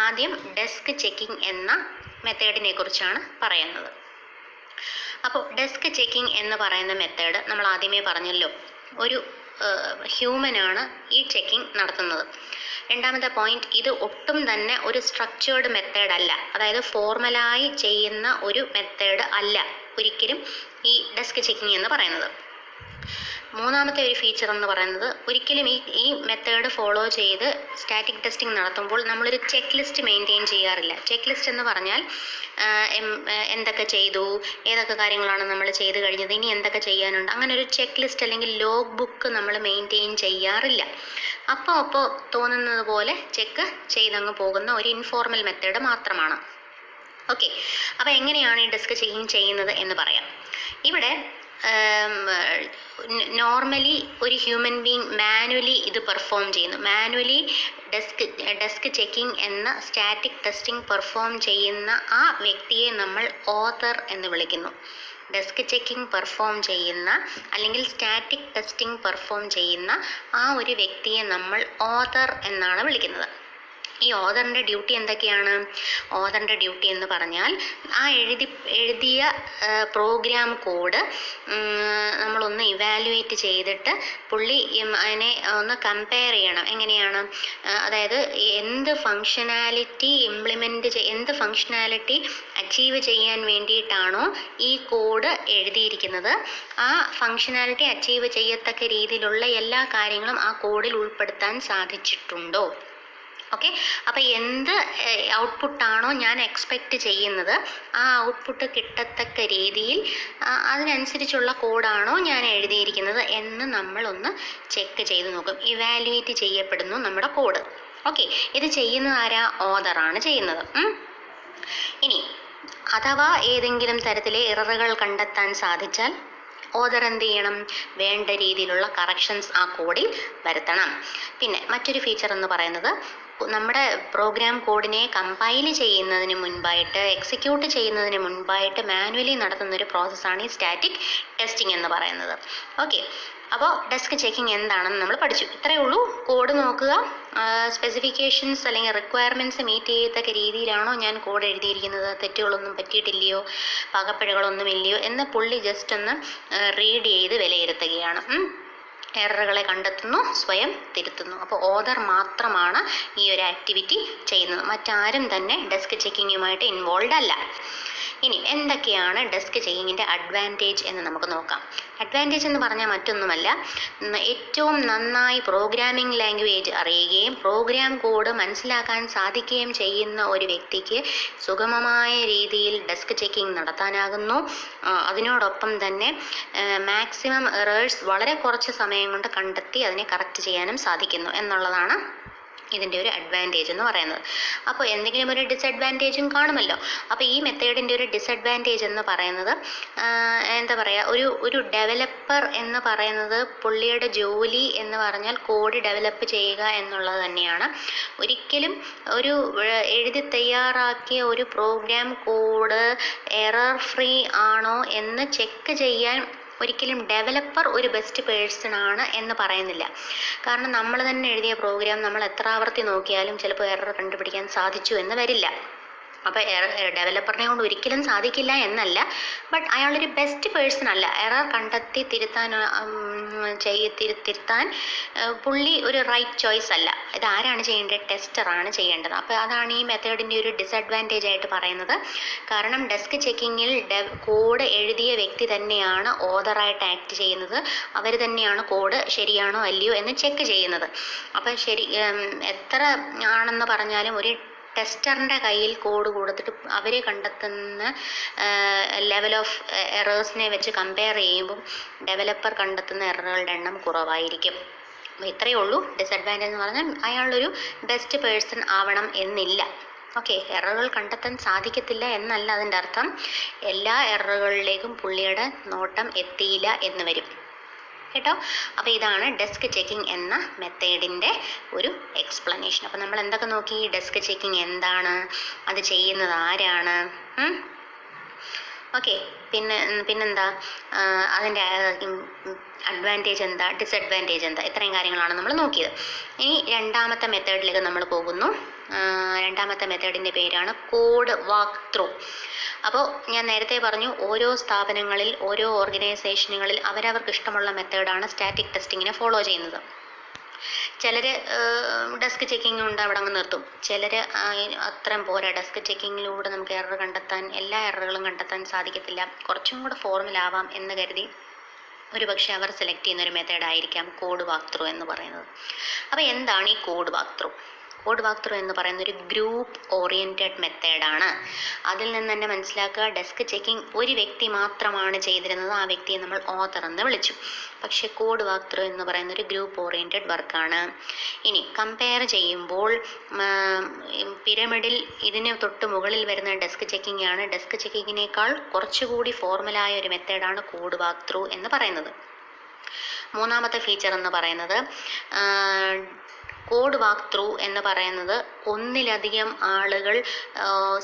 ആദ്യം desk checking എന്ന മെത്തേഡിനെ കുറിച്ചാണ് പറയുന്നത്. അപ്പോൾ ഡെസ്ക് ചെക്കിംഗ് എന്ന് പറയുന്ന മെത്തേഡ് നമ്മൾ ആദ്യമേ പറഞ്ഞല്ലോ, ഒരു ഹ്യൂമനാണ് ഈ ചെക്കിംഗ് നടത്തുന്നത്. രണ്ടാമത്തെ പോയിന്റ്, ഇത് ഒട്ടും തന്നെ ഒരു സ്ട്രക്ചേർഡ് മെത്തേഡ് അല്ല, അതായത് ഫോർമലായി ചെയ്യുന്ന ഒരു മെത്തേഡ് അല്ല ഒരിക്കലും ഈ ഡെസ്ക് ചെക്കിംഗ് എന്ന് പറയുന്നത്. മൂന്നാമത്തെ ഒരു ഫീച്ചർ എന്ന് പറയുന്നത്, ഒരിക്കലും ഈ മെത്തേഡ് ഫോളോ ചെയ്ത് സ്റ്റാറ്റിക് ടെസ്റ്റിംഗ് നടത്തുമ്പോൾ നമ്മളൊരു ചെക്ക് ലിസ്റ്റ് മെയിൻറ്റെയിൻ ചെയ്യാറില്ല. ചെക്ക് ലിസ്റ്റ് എന്ന് പറഞ്ഞാൽ എന്തൊക്കെ ചെയ്തു, ഏതൊക്കെ കാര്യങ്ങളാണ് നമ്മൾ ചെയ്ത് കഴിഞ്ഞത്, ഇനി എന്തൊക്കെ ചെയ്യാനുണ്ട്, അങ്ങനെ ഒരു ചെക്ക് ലിസ്റ്റ് അല്ലെങ്കിൽ ലോഗ് ബുക്ക് നമ്മൾ മെയിൻറ്റെയിൻ ചെയ്യാറില്ല. അപ്പോൾ തോന്നുന്നത് പോലെ ചെക്ക് ചെയ്തങ്ങ് പോകുന്ന ഒരു ഇൻഫോർമൽ മെത്തേഡ് മാത്രമാണ്. ഓക്കെ, അപ്പോൾ എങ്ങനെയാണ് ഈ ഡെസ്ക് ചെക്കിംഗ് ചെയ്യുന്നത് എന്ന് പറയാം. ഇവിടെ നോർമലി ഒരു ഹ്യൂമൻ ബീങ് മാനുവലി ഇത് പെർഫോം ചെയ്യുന്നു. മാനുവലി ഡെസ്ക് ചെക്കിംഗ് എന്ന സ്റ്റാറ്റിക് ടെസ്റ്റിംഗ് പെർഫോം ചെയ്യുന്ന ആ വ്യക്തിയെ നമ്മൾ ഓതർ എന്ന് വിളിക്കുന്നു. ഡെസ്ക് ചെക്കിംഗ് പെർഫോം ചെയ്യുന്ന അല്ലെങ്കിൽ സ്റ്റാറ്റിക് ടെസ്റ്റിംഗ് പെർഫോം ചെയ്യുന്ന ആ ഒരു വ്യക്തിയെ നമ്മൾ ഓതർ എന്നാണ് വിളിക്കുന്നത്. ഈ ഓതറിൻ്റെ ഡ്യൂട്ടി എന്തൊക്കെയാണ്? ഓതറിൻ്റെ ഡ്യൂട്ടി എന്ന് പറഞ്ഞാൽ ആ എഴുതിയ പ്രോഗ്രാം കോഡ് നമ്മളൊന്ന് ഇവാലുവേറ്റ് ചെയ്തിട്ട് പുള്ളി അതിനെ ഒന്ന് കമ്പയർ ചെയ്യണം. എങ്ങനെയാണ്? അതായത് എന്ത് ഫങ്ഷനാലിറ്റി എന്ത് ഫങ്ഷനാലിറ്റി അച്ചീവ് ചെയ്യാൻ വേണ്ടിയിട്ടാണോ ഈ കോഡ് എഴുതിയിരിക്കുന്നത്, ആ ഫങ്ഷനാലിറ്റി അച്ചീവ് ചെയ്യത്തക്ക രീതിയിലുള്ള എല്ലാ കാര്യങ്ങളും ആ കോഡിൽ ഉൾപ്പെടുത്താൻ സാധിച്ചിട്ടുണ്ടോ. ഓക്കെ, അപ്പോൾ എന്ത് ഔട്ട്പുട്ടാണോ ഞാൻ എക്സ്പെക്റ്റ് ചെയ്യുന്നത് ആ ഔട്ട്പുട്ട് കിട്ടത്തക്ക രീതിയിൽ അതിനനുസരിച്ചുള്ള കോഡാണോ ഞാൻ എഴുതിയിരിക്കുന്നത് എന്ന് നമ്മളൊന്ന് ചെക്ക് ചെയ്ത് നോക്കും. ഇവാലുവേറ്റ് ചെയ്യപ്പെടുന്നു നമ്മുടെ കോഡ്. ഓക്കെ, ഇത് ചെയ്യുന്നത് ആരാ? ഓതറാണ് ചെയ്യുന്നത്. ഇനി അഥവാ ഏതെങ്കിലും തരത്തിലെ എററുകൾ കണ്ടെത്താൻ സാധിച്ചാൽ ഓതർ എന്ത് ചെയ്യണം? വേണ്ട രീതിയിലുള്ള കറക്ഷൻസ് ആ കോഡിൽ വരുത്തണം. പിന്നെ മറ്റൊരു ഫീച്ചർ എന്ന് പറയുന്നത്, നമ്മുടെ പ്രോഗ്രാം കോഡിനെ കമ്പൈൽ ചെയ്യുന്നതിന് മുൻപായിട്ട്, എക്സിക്യൂട്ട് ചെയ്യുന്നതിന് മുൻപായിട്ട് മാനുവലി നടത്തുന്നൊരു പ്രോസസ്സാണ് ഈ സ്റ്റാറ്റിക് ടെസ്റ്റിംഗ് എന്ന് പറയുന്നത്. ഓക്കെ, അപ്പോൾ ഡെസ്ക് ചെക്കിംഗ് എന്താണെന്ന് നമ്മൾ പഠിച്ചു. ഇത്രയേ ഉള്ളൂ. കോഡ് നോക്കുക, സ്പെസിഫിക്കേഷൻസ് അല്ലെങ്കിൽ റിക്വയർമെൻറ്റ്സ് മീറ്റ് ചെയ്യത്തക്ക രീതിയിലാണോ ഞാൻ കോഡ് എഴുതിയിരിക്കുന്നത്, തെറ്റുകളൊന്നും പറ്റിയിട്ടില്ലയോ, പാകപ്പിഴകളൊന്നും ഇല്ലയോ എന്ന് പുള്ളി ജസ്റ്റ് ഒന്ന് റീഡ് ചെയ്ത് വിലയിരുത്തുകയാണ്. എററുകളെ കണ്ടെത്തുന്നു, സ്വയം തിരുത്തുന്നു. അപ്പോൾ ഓതർ മാത്രമാണ് ഈ ഒരു ആക്ടിവിറ്റി ചെയ്യുന്നത്. മറ്റാരും തന്നെ ഡെസ്ക് ചെക്കിങ്ങുമായിട്ട് ഇൻവോൾവ് അല്ല. ഇനി എന്തൊക്കെയാണ് ഡെസ്ക് ചെക്കിങ്ങിൻ്റെ അഡ്വാൻറ്റേജ് എന്ന് നമുക്ക് നോക്കാം. അഡ്വാൻറ്റേജ് എന്ന് പറഞ്ഞാൽ മറ്റൊന്നുമല്ല, ഏറ്റവും നന്നായി പ്രോഗ്രാമിംഗ് ലാംഗ്വേജ് അറിയുകയും പ്രോഗ്രാം കോഡ് മനസ്സിലാക്കാൻ സാധിക്കുകയും ചെയ്യുന്ന ഒരു വ്യക്തിക്ക് സുഗമമായ രീതിയിൽ ഡെസ്ക് ചെക്കിംഗ് നടത്താനാകുന്നു. അതിനോടൊപ്പം തന്നെ മാക്സിമം എറേഴ്സ് വളരെ കുറച്ച് സമയം കൊണ്ട് കണ്ടെത്തി അതിനെ കറക്റ്റ് ചെയ്യാനും സാധിക്കുന്നു എന്നുള്ളതാണ് ഇതിൻ്റെ ഒരു അഡ്വാൻറ്റേജ് എന്ന് പറയുന്നത്. അപ്പോൾ എന്തെങ്കിലും ഒരു ഡിസഡ്വാൻറ്റേജും കാണുമല്ലോ. അപ്പോൾ ഈ മെത്തേഡിൻ്റെ ഒരു ഡിസഡ്വാൻറ്റേജ് എന്ന് പറയുന്നത്, എന്താ പറയുക, ഒരു ഡെവലപ്പർ എന്ന് പറയുന്നത് പുള്ളിയുടെ ജോലി എന്ന് പറഞ്ഞാൽ കോഡ് ഡെവലപ്പ് ചെയ്യുക എന്നുള്ളത് തന്നെയാണ്. ഒരിക്കലും ഒരു എഴുതി തയ്യാറാക്കിയ ഒരു പ്രോഗ്രാം കോഡ് എറർ ഫ്രീ ആണോ എന്ന് ചെക്ക് ചെയ്യാൻ ഒരിക്കലും ഡെവലപ്പർ ഒരു ബെസ്റ്റ് പേഴ്സൺ ആണ് എന്ന് പറയുന്നില്ല. കാരണം നമ്മൾ തന്നെ എഴുതിയ പ്രോഗ്രാം നമ്മൾ എത്ര ആവർത്തി നോക്കിയാലും ചിലപ്പോൾ എറർ കണ്ടുപിടിക്കാൻ സാധിച്ചു എന്ന് വരില്ല. അപ്പോൾ ഡെവലപ്പറിനെ കൊണ്ട് ഒരിക്കലും സാധിക്കില്ല എന്നല്ല, ബട്ട് അയാളൊരു ബെസ്റ്റ് പേഴ്സൺ അല്ല. എറർ കണ്ടെത്തി തിരുത്താൻ പുള്ളി ഒരു റൈറ്റ് ചോയ്സ് അല്ല. ഇത് ആരാണ് ചെയ്യേണ്ടത്? ടെസ്റ്ററാണ് ചെയ്യേണ്ടത്. അപ്പോൾ അതാണ് ഈ മെത്തേഡിൻ്റെ ഒരു ഡിസഡ്വാൻറ്റേജ് ആയിട്ട് പറയുന്നത്. കാരണം ഡെസ്ക് ചെക്കിങ്ങിൽ കോഡ് എഴുതിയ വ്യക്തി തന്നെയാണ് ഓതറായിട്ട് ആക്ട് ചെയ്യുന്നത്. അവർ തന്നെയാണ് കോഡ് ശരിയാണോ അല്ലയോ എന്ന് ചെക്ക് ചെയ്യുന്നത്. അപ്പോൾ എത്ര ആണെന്ന് പറഞ്ഞാലും ഒരു ടെസ്റ്ററിൻ്റെ കയ്യിൽ കോഡ് കൊടുത്തിട്ട് അവർ കണ്ടെത്തുന്ന ലെവൽ ഓഫ് എറേഴ്സിനെ വെച്ച് കമ്പയർ ചെയ്യുമ്പം ഡെവലപ്പർ കണ്ടെത്തുന്ന എററുകളുടെ എണ്ണം കുറവായിരിക്കും. അപ്പോൾ ഇത്രയേ ഉള്ളൂ. ഡിസഡ്വാൻറ്റേജ് എന്ന് പറഞ്ഞാൽ അയാളൊരു ബെസ്റ്റ് പേഴ്സൺ ആവണം എന്നില്ല. ഓക്കെ, എററുകൾ കണ്ടെത്താൻ സാധിക്കത്തില്ല എന്നല്ല അതിൻ്റെ അർത്ഥം. എല്ലാ എററുകളിലേക്കും പുള്ളിയുടെ നോട്ടം എത്തിയില്ല എന്ന് വരും കേട്ടോ. അപ്പോൾ ഇതാണ് ഡെസ്ക് ചെക്കിംഗ് എന്ന മെത്തേഡിൻ്റെ ഒരു എക്സ്പ്ലനേഷൻ. അപ്പോൾ നമ്മൾ എന്തൊക്കെ നോക്കി? ഡെസ്ക് ചെക്കിംഗ് എന്താണ്, അത് ചെയ്യുന്നത് ആരാണ്, ഓക്കെ. പിന്നെന്താ അതിൻ്റെ അഡ്വാൻറ്റേജ് എന്താ, ഡിസഡ്വാൻറ്റേജ് എന്താ, ഇത്രയും കാര്യങ്ങളാണ് നമ്മൾ നോക്കിയത്. ഇനി രണ്ടാമത്തെ മെത്തേഡിലേക്ക് നമ്മൾ പോകുന്നു. രണ്ടാമത്തെ മെത്തേഡിൻ്റെ പേരാണ് കോഡ് വാക്ക് ത്രൂ. അപ്പോൾ ഞാൻ നേരത്തെ പറഞ്ഞു, ഓരോ സ്ഥാപനങ്ങളിൽ, ഓരോ ഓർഗനൈസേഷനുകളിൽ അവരവർക്ക് ഇഷ്ടമുള്ള മെത്തേഡാണ് സ്റ്റാറ്റിക് ടെസ്റ്റിങ്ങിനെ ഫോളോ ചെയ്യുന്നത്. ചിലർ ഡെസ്ക് ചെക്കിങ് ഉണ്ട്, അവിടെ അങ്ങ് നിർത്തും. ചിലർ അത്രയും പോരാ, ഡെസ്ക് ചെക്കിങ്ങിലൂടെ നമുക്ക് എറർ കണ്ടെത്താൻ, എല്ലാ എററുകളും കണ്ടെത്താൻ സാധിക്കത്തില്ല, കുറച്ചും കൂടെ ഫോർമലാവാം എന്ന് കരുതി ഒരുപക്ഷെ അവർ സെലക്ട് ചെയ്യുന്ന ഒരു മെത്തേഡായിരിക്കാം കോഡ് വാക്ക് ത്രൂ എന്ന് പറയുന്നത്. അപ്പോൾ എന്താണ് ഈ code walk through? Code walk through എന്ന് പറയുന്ന ഒരു ഗ്രൂപ്പ് ഓറിയൻറ്റഡ് മെത്തേഡാണ്. അതിൽ നിന്ന് തന്നെ മനസ്സിലാക്കുക, ഡെസ്ക് ചെക്കിംഗ് ഒരു വ്യക്തി മാത്രമാണ് ചെയ്തിരുന്നത്, ആ വ്യക്തിയെ നമ്മൾ ഓതർ എന്ന് വിളിച്ചു. പക്ഷേ കോഡ് വാക്ക് ത്രൂ എന്ന് പറയുന്ന ഒരു ഗ്രൂപ്പ് ഓറിയൻറ്റഡ് വർക്കാണ്. ഇനി കമ്പയർ ചെയ്യുമ്പോൾ പിരമിഡിൽ ഇതിന് തൊട്ട് മുകളിൽ വരുന്ന ഡെസ്ക് ചെക്കിംഗ് ആണ്. ഡെസ്ക് ചെക്കിങ്ങിനേക്കാൾ കുറച്ചുകൂടി ഫോർമലായ ഒരു മെത്തേഡാണ് കോഡ് വാക്ക് ത്രൂ എന്ന് പറയുന്നത്. മൂന്നാമത്തെ ഫീച്ചർ എന്ന് പറയുന്നത്, കോഡ് വാക്ക് ത്രൂ എന്ന് പറയുന്നത് ഒന്നിലധികം ആളുകൾ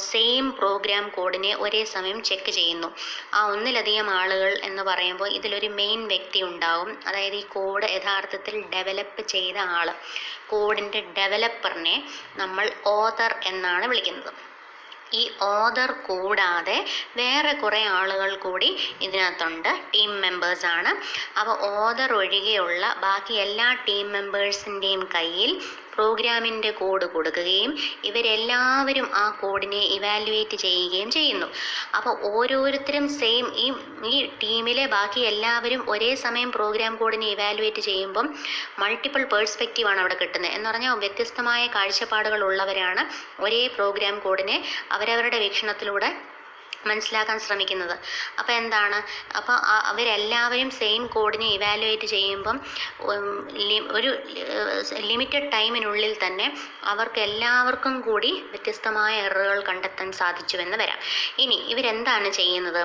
സെയിം പ്രോഗ്രാം കോഡിനെ ഒരേ സമയം ചെക്ക് ചെയ്യുന്നു. ആ ഒന്നിലധികം ആളുകൾ എന്ന് പറയുമ്പോൾ ഇതിലൊരു മെയിൻ വ്യക്തി ഉണ്ടാവും. അതായത് ഈ കോഡ് യഥാർത്ഥത്തിൽ ഡെവലപ്പ് ചെയ്ത ആൾ, കോഡിൻ്റെ ഡെവലപ്പറിനെ നമ്മൾ ഓതർ എന്നാണ് വിളിക്കുന്നത്. ഈ ഓതർ കൂടാതെ വേറെ കുറേ ആളുകൾ കൂടി ഇതിനകത്തുണ്ട്, ടീം മെമ്പേഴ്സാണ്. അപ്പോൾ ഓതർ ഒഴികെയുള്ള ബാക്കി എല്ലാ ടീം മെമ്പേഴ്സിൻ്റെയും കയ്യിൽ പ്രോഗ്രാമിൻ്റെ കോഡ് കൊടുക്കുകയും ഇവരെല്ലാവരും ആ കോഡിനെ ഇവാലുവേറ്റ് ചെയ്യുകയും ചെയ്യുന്നു. അപ്പോൾ ഓരോരുത്തരും സെയിം ഈ ടീമിലെ ബാക്കി എല്ലാവരും ഒരേ സമയം പ്രോഗ്രാം കോഡിനെ ഇവാലുവേറ്റ് ചെയ്യുമ്പം മൾട്ടിപ്പിൾ പേഴ്സ്പെക്റ്റീവാണ് അവിടെ കിട്ടുന്നത്. എന്ന് പറഞ്ഞാൽ വ്യത്യസ്തമായ കാഴ്ചപ്പാടുകൾ ഉള്ളവരാണ് ഒരേ പ്രോഗ്രാം കോഡിനെ അവരവരുടെ വീക്ഷണത്തിലൂടെ മനസ്സിലാക്കാൻ ശ്രമിക്കുന്നത്. അപ്പോൾ എന്താണ്, അപ്പോൾ അവരെല്ലാവരും സെയിം കോഡിനെ ഇവാലുവേറ്റ് ചെയ്യുമ്പം ഒരു ലിമിറ്റഡ് ടൈമിനുള്ളിൽ തന്നെ അവർക്ക് എല്ലാവർക്കും കൂടി വ്യത്യസ്തമായ എററുകൾ കണ്ടെത്താൻ സാധിച്ചുവെന്ന് വരാം. ഇനി ഇവരെന്താണ് ചെയ്യുന്നത്,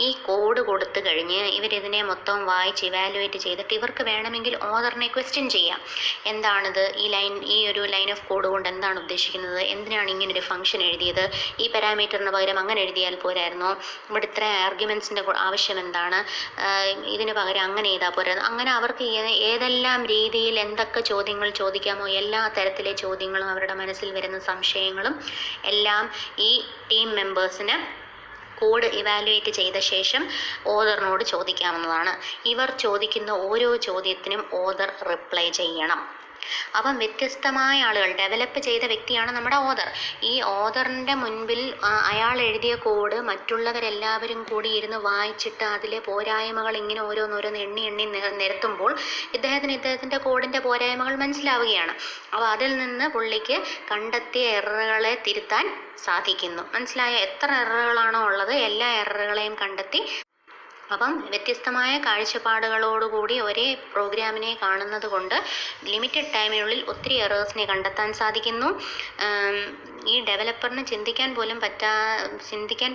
ഈ കോഡ് കൊടുത്തു കഴിഞ്ഞ് ഇവരിതിനെ മൊത്തം വായിച്ച് ഇവാലുവേറ്റ് ചെയ്തിട്ട് ഇവർക്ക് വേണമെങ്കിൽ ഓതറിനെ ക്വസ്റ്റ്യൻ ചെയ്യാം. എന്താണിത്, ഈ ഒരു ലൈൻ ഓഫ് കോഡ് കൊണ്ട് എന്താണ് ഉദ്ദേശിക്കുന്നത്, എന്തിനാണ് ഇങ്ങനൊരു ഫംഗ്ഷൻ എഴുതിയത്, ഈ പാരാമീറ്ററിന് പകരം അങ്ങനെ എഴുതിയാൽ പോരാ, ഇവിടെ ഇത്ര ആർഗ്യുമെൻസിൻ്റെ ആവശ്യം എന്താണ്, ഇതിന് പകരം അങ്ങനെ ചെയ്താൽ പോരാ. അങ്ങനെ അവർക്ക് ഏതെല്ലാം രീതിയിൽ എന്തൊക്കെ ചോദ്യങ്ങൾ ചോദിക്കാമോ എല്ലാ തരത്തിലെ ചോദ്യങ്ങളും അവരുടെ മനസ്സിൽ വരുന്ന സംശയങ്ങളും എല്ലാം ഈ ടീം മെമ്പേഴ്സിന് കോഡ് ഇവാലുവേറ്റ് ചെയ്ത ശേഷം ഓതറിനോട് ചോദിക്കാവുന്നതാണ്. ഇവർ ചോദിക്കുന്ന ഓരോ ചോദ്യത്തിനും ഓതർ റിപ്ലൈ ചെയ്യണം. അപ്പം വ്യത്യസ്തമായ ആളുകൾ, ഡെവലപ്പ് ചെയ്ത വ്യക്തിയാണ് നമ്മുടെ ഓതർ. ഈ ഓതറിൻ്റെ മുൻപിൽ അയാൾ എഴുതിയ കോഡ് മറ്റുള്ളവരെല്ലാവരും കൂടി ഇരുന്ന് വായിച്ചിട്ട് അതിലെ പോരായ്മകൾ ഇങ്ങനെ ഓരോന്നോരോന്ന് എണ്ണി നിരത്തുമ്പോൾ ഇദ്ദേഹത്തിൻ്റെ കോഡിൻ്റെ പോരായ്മകൾ മനസ്സിലാവുകയാണ്. അപ്പോൾ അതിൽ നിന്ന് പുള്ളിക്ക് കണ്ടെത്തിയ എററുകളെ തിരുത്താൻ സാധിക്കുന്നു. മനസ്സിലായ എത്ര എററുകളാണോ ഉള്ളത് എല്ലാ എററുകളെയും കണ്ടെത്തി. അപ്പം വ്യത്യസ്തമായ കാഴ്ചപ്പാടുകളോടുകൂടി ഒരേ പ്രോഗ്രാമിനെ കാണുന്നത് കൊണ്ട് ലിമിറ്റഡ് ടൈമിനുള്ളിൽ ഒത്തിരി എറേഴ്സിനെ കണ്ടെത്താൻ സാധിക്കുന്നു. ഈ ഡെവലപ്പറിന് ചിന്തിക്കാൻ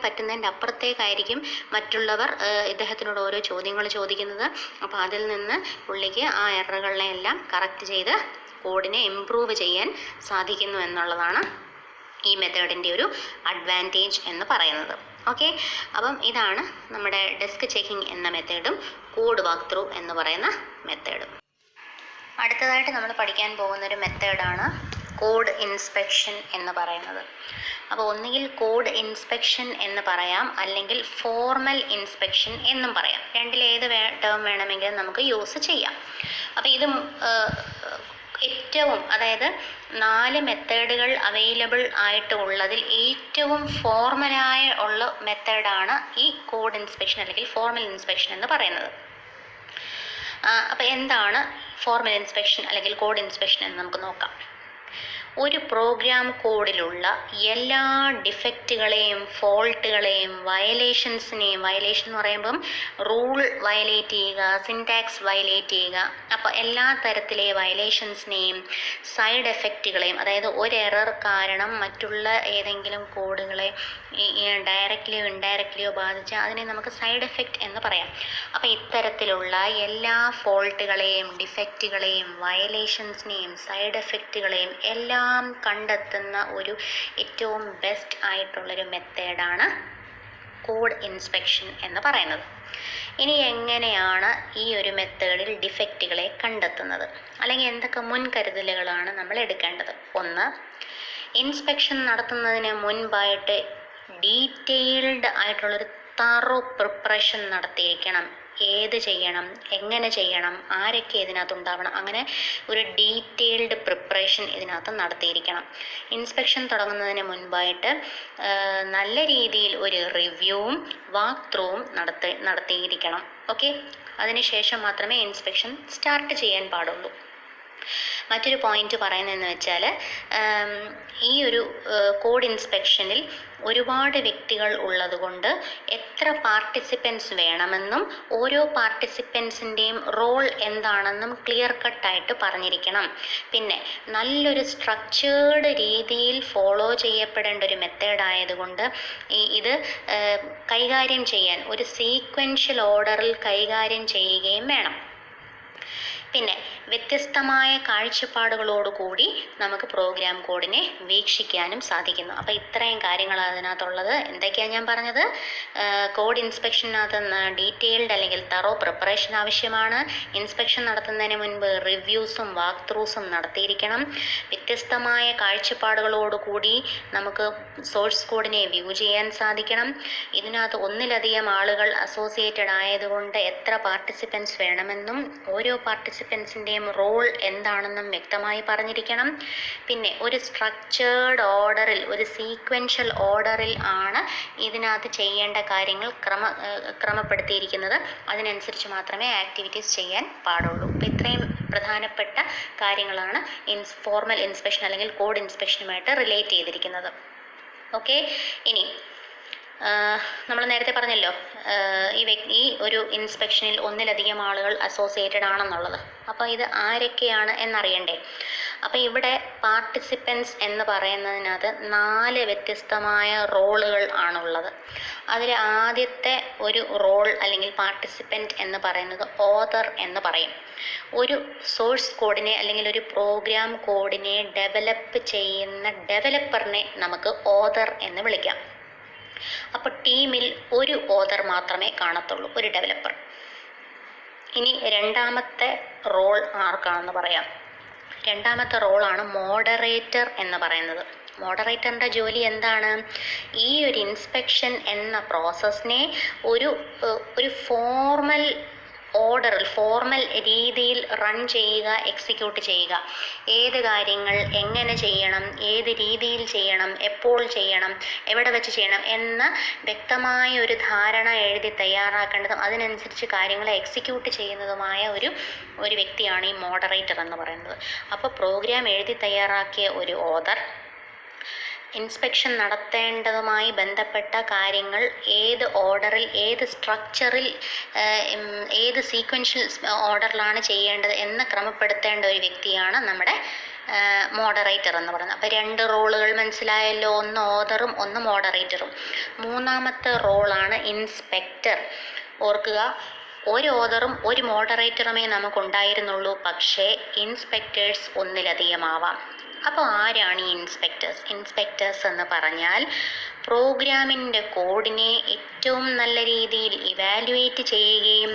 പറ്റുന്നതിൻ്റെ അപ്പുറത്തേക്കായിരിക്കും മറ്റുള്ളവർ ഇദ്ദേഹത്തിനോട് ഓരോ ചോദ്യങ്ങൾ ചോദിക്കുന്നത്. അപ്പോൾ അതിൽ നിന്ന് പുള്ളിക്ക് ആ എററുകളെല്ലാം കറക്റ്റ് ചെയ്ത് കോഡിനെ ഇംപ്രൂവ് ചെയ്യാൻ സാധിക്കുന്നു എന്നുള്ളതാണ് ഈ മെത്തേഡിൻ്റെ ഒരു അഡ്വാൻറ്റേജ് എന്ന് പറയുന്നത്. ഓക്കെ, അപ്പം ഇതാണ് നമ്മുടെ ഡെസ്ക് ചെക്കിംഗ് എന്ന മെത്തേഡും കോഡ് വാക്ക് ത്രൂ എന്ന് പറയുന്ന മെത്തേഡും. അടുത്തതായിട്ട് നമ്മൾ പഠിക്കാൻ പോകുന്നൊരു മെത്തേഡാണ് കോഡ് ഇൻസ്പെക്ഷൻ എന്ന് പറയുന്നത്. അപ്പോൾ ഒന്നുകിൽ കോഡ് ഇൻസ്പെക്ഷൻ എന്ന് പറയാം, അല്ലെങ്കിൽ ഫോർമൽ ഇൻസ്പെക്ഷൻ എന്നും പറയാം. രണ്ടിലേത് ടേം വേണമെങ്കിലും നമുക്ക് യൂസ് ചെയ്യാം. അപ്പോൾ ഇത് ഏറ്റവും, അതായത് 4 മെത്തേഡുകൾ അവൈലബിൾ ആയിട്ട് ഉള്ളതിൽ ഏറ്റവും ഫോർമലായ ഉള്ള മെത്തേഡാണ് ഈ കോഡ് ഇൻസ്പെക്ഷൻ അല്ലെങ്കിൽ ഫോർമൽ ഇൻസ്പെക്ഷൻ എന്ന് പറയുന്നത്. അപ്പോൾ എന്താണ് ഫോർമൽ ഇൻസ്പെക്ഷൻ അല്ലെങ്കിൽ കോഡ് ഇൻസ്പെക്ഷൻ എന്ന് നമുക്ക് നോക്കാം. ഒരു പ്രോഗ്രാം കോഡിലുള്ള എല്ലാ ഡിഫക്റ്റുകളെയും ഫോൾട്ടുകളെയും വയലേഷൻസിനെയും, വയലേഷൻ എന്ന് പറയുമ്പം റൂൾ വയലേറ്റ് ചെയ്യുക, സിൻടാക്സ് വയലേറ്റ് ചെയ്യുക, അപ്പോൾ എല്ലാ തരത്തിലെ വയലേഷൻസിനെയും സൈഡ് എഫക്റ്റുകളെയും, അതായത് ഒരു എറർ കാരണം മറ്റുള്ള ഏതെങ്കിലും കോഡുകളെ ഡയറക്റ്റ്ലിയോ ഇൻഡയറക്റ്റ്ലിയോ ബാധിച്ചാൽ അതിനെ നമുക്ക് സൈഡ് എഫക്റ്റ് എന്ന് പറയാം. അപ്പോൾ ഇത്തരത്തിലുള്ള എല്ലാ ഫോൾട്ടുകളെയും ഡിഫക്റ്റുകളെയും വയലേഷൻസിനെയും സൈഡ് എഫക്റ്റുകളെയും എല്ലാം കണ്ടെത്തുന്ന ഒരു ഏറ്റവും ബെസ്റ്റ് ആയിട്ടുള്ളൊരു മെത്തേഡാണ് കോഡ് ഇൻസ്പെക്ഷൻ എന്ന് പറയുന്നത്. ഇനി എങ്ങനെയാണ് ഈ ഒരു മെത്തേഡിൽ ഡിഫക്റ്റുകളെ കണ്ടെത്തുന്നത്, അല്ലെങ്കിൽ എന്തൊക്കെ മുൻകരുതലുകളാണ് നമ്മൾ എടുക്കേണ്ടത്? ഒന്ന്, ഇൻസ്പെക്ഷൻ നടത്തുന്നതിന് മുൻപായിട്ട് ഡീറ്റെയിൽഡ് ആയിട്ടുള്ളൊരു തറോ പ്രിപ്പറേഷൻ നടത്തിയിരിക്കണം. ഏത് ചെയ്യണം, എങ്ങനെ ചെയ്യണം, ആരൊക്കെ ഇതിനകത്ത് ഉണ്ടാവണം, അങ്ങനെ ഒരു ഡീറ്റെയിൽഡ് പ്രിപ്പറേഷൻ ഇതിനകത്ത് നടത്തിയിരിക്കണം. ഇൻസ്പെക്ഷൻ തുടങ്ങുന്നതിന് മുൻപായിട്ട് നല്ല രീതിയിൽ ഒരു റിവ്യൂവും വാക്ക് ത്രൂവും നടത്തിയിരിക്കണം. ഓക്കെ, അതിനുശേഷം മാത്രമേ ഇൻസ്പെക്ഷൻ സ്റ്റാർട്ട് ചെയ്യാൻ പാടുള്ളൂ. മറ്റൊരു പോയിന്റ് പറയുന്നതെന്ന് വെച്ചാൽ, ഈ ഒരു കോഡ് ഇൻസ്പെക്ഷനിൽ ഒരുപാട് വ്യക്തികൾ ഉള്ളതുകൊണ്ട് എത്ര പാർട്ടിസിപ്പൻസ് വേണമെന്നും ഓരോ പാർട്ടിസിപ്പൻസിൻ്റെയും റോൾ എന്താണെന്നും ക്ലിയർ കട്ടായിട്ട് പറഞ്ഞിരിക്കണം. പിന്നെ നല്ലൊരു സ്ട്രക്ചേർഡ് രീതിയിൽ ഫോളോ ചെയ്യപ്പെടേണ്ട ഒരു മെത്തേഡ് ആയതുകൊണ്ട് ഇത് കൈകാര്യം ചെയ്യാൻ ഒരു സീക്വൻഷ്യൽ ഓർഡറിൽ കൈകാര്യം ചെയ്യുകയും വേണം. പിന്നെ വ്യത്യസ്തമായ കാഴ്ചപ്പാടുകളോടുകൂടി നമുക്ക് പ്രോഗ്രാം കോഡിനെ വീക്ഷിക്കാനും സാധിക്കുന്നു. അപ്പോൾ ഇത്രയും കാര്യങ്ങളാണ് അതിനകത്തുള്ളത്. എന്തൊക്കെയാണ് ഞാൻ പറഞ്ഞത്? കോഡ് ഇൻസ്പെക്ഷനകത്ത് ഡീറ്റെയിൽഡ് അല്ലെങ്കിൽ തറോ പ്രിപ്പറേഷൻ ആവശ്യമാണ്. ഇൻസ്പെക്ഷൻ നടത്തുന്നതിന് മുൻപ് റിവ്യൂസും വാക്ക് ത്രൂസും നടത്തിയിരിക്കണം. വ്യത്യസ്തമായ കാഴ്ചപ്പാടുകളോടുകൂടി നമുക്ക് സോഴ്സ് കോഡിനെ വ്യൂ ചെയ്യാൻ സാധിക്കണം. ഇതിനകത്ത് ഒന്നിലധികം ആളുകൾ അസോസിയേറ്റഡ് ആയതുകൊണ്ട് എത്ര പാർട്ടിസിപ്പൻസ് വേണമെന്നും ഓരോ പാർട്ടിസിപ്പൻസിൻ്റെയും റോൾ എന്താണെന്നും വ്യക്തമായി പറഞ്ഞിരിക്കണം. പിന്നെ ഒരു സ്ട്രക്ചേർഡ് ഓർഡറിൽ, ഒരു സീക്വൻഷ്യൽ ഓർഡറിൽ ആണ് ഇതിനകത്ത് ചെയ്യേണ്ട കാര്യങ്ങൾ ക്രമപ്പെടുത്തിയിരിക്കുന്നത്. അതിനനുസരിച്ച് മാത്രമേ ആക്ടിവിറ്റീസ് ചെയ്യാൻ പാടുള്ളൂ. അപ്പോൾ ഇത്രയും പ്രധാനപ്പെട്ട കാര്യങ്ങളാണ് ഫോർമൽ ഇൻസ്പെക്ഷൻ അല്ലെങ്കിൽ കോഡ് ഇൻസ്പെക്ഷനുമായിട്ട് റിലേറ്റ് ചെയ്തിരിക്കുന്നത്. ഓക്കെ, ഇനി നമ്മൾ നേരത്തെ പറഞ്ഞല്ലോ ഈ ഒരു ഇൻസ്പെക്ഷനിൽ ഒന്നിലധികം ആളുകൾ അസോസിയേറ്റഡ് ആണെന്നുള്ളത്. അപ്പോൾ ഇത് ആരൊക്കെയാണ് എന്നറിയണ്ടേ? അപ്പോൾ ഇവിടെ പാർട്ടിസിപ്പൻസ് എന്ന് പറയുന്നതിനകത്ത് 4 വ്യത്യസ്തമായ റോളുകൾ ആണുള്ളത്. അതിൽ ആദ്യത്തെ ഒരു റോൾ അല്ലെങ്കിൽ പാർട്ടിസിപ്പൻറ്റ് എന്ന് പറയുന്നത് ഓതർ എന്ന് പറയും. ഒരു സോഴ്സ് കോഡിനെ അല്ലെങ്കിൽ ഒരു പ്രോഗ്രാം കോഡിനെ ഡെവലപ്പ് ചെയ്യുന്ന ഡെവലപ്പറിനെ നമുക്ക് ഓതർ എന്ന് വിളിക്കാം. അപ്പോൾ ടീമിൽ ഒരു ഓതർ മാത്രമേ കാണത്തുള്ളൂ, ഒരു ഡെവലപ്പർ. ഇനി രണ്ടാമത്തെ റോൾ ആർക്കാണെന്ന് പറയാം. രണ്ടാമത്തെ റോളാണ് മോഡറേറ്റർ എന്ന് പറയുന്നത്. മോഡറേറ്ററിൻ്റെ ജോലി എന്താണ്? ഈ ഒരു ഇൻസ്പെക്ഷൻ എന്ന പ്രോസസ്സിനെ ഒരു ഫോർമൽ ഓർഡറിൽ, ഫോർമൽ രീതിയിൽ റൺ ചെയ്യുക, എക്സിക്യൂട്ട് ചെയ്യുക. ഏത് കാര്യങ്ങൾ എങ്ങനെ ചെയ്യണം, ഏത് രീതിയിൽ ചെയ്യണം, എപ്പോൾ ചെയ്യണം, എവിടെ വെച്ച് ചെയ്യണം എന്ന വ്യക്തമായ ഒരു ധാരണ എഴുതി തയ്യാറാക്കേണ്ടതും അതിനനുസരിച്ച് കാര്യങ്ങളെ എക്സിക്യൂട്ട് ചെയ്യുന്നതുമായ ഒരു വ്യക്തിയാണ് ഈ മോഡറേറ്റർ എന്ന് പറയുന്നത്. അപ്പോൾ പ്രോഗ്രാം എഴുതി തയ്യാറാക്കിയ ഒരു ഓതർ ഇൻസ്പെക്ഷൻ നടത്തേണ്ടതുമായി ബന്ധപ്പെട്ട കാര്യങ്ങൾ ഏത് ഓർഡറിൽ, ഏത് സ്ട്രക്ചറിൽ, ഏത് സീക്വൻഷ്യൽ ഓർഡറിലാണ് ചെയ്യേണ്ടത് എന്ന് ക്രമപ്പെടുത്തേണ്ട ഒരു വ്യക്തിയാണ് നമ്മുടെ മോഡറേറ്റർ എന്ന് പറയുന്നത്. അപ്പോൾ 2 റോളുകൾ മനസ്സിലായല്ലോ, ഒന്ന് ഓതറും ഒന്ന് മോഡറേറ്ററും. മൂന്നാമത്തെ റോളാണ് ഇൻസ്പെക്ടർ. ഓർക്കുക, ഒരു ഓതറും ഒരു മോഡറേറ്ററുമേ നമുക്കുണ്ടായിരുന്നുള്ളൂ, പക്ഷേ ഇൻസ്പെക്ടേഴ്സ് ഒന്നിലധികമാവാം. അപ്പോൾ ആരാണ് ഈ ഇൻസ്പെക്ടേഴ്സ് എന്ന് പറഞ്ഞാൽ പ്രോഗ്രാമിൻ്റെ കോഡിനെ ഏറ്റവും നല്ല രീതിയിൽ ഇവാലുവേറ്റ് ചെയ്യുകയും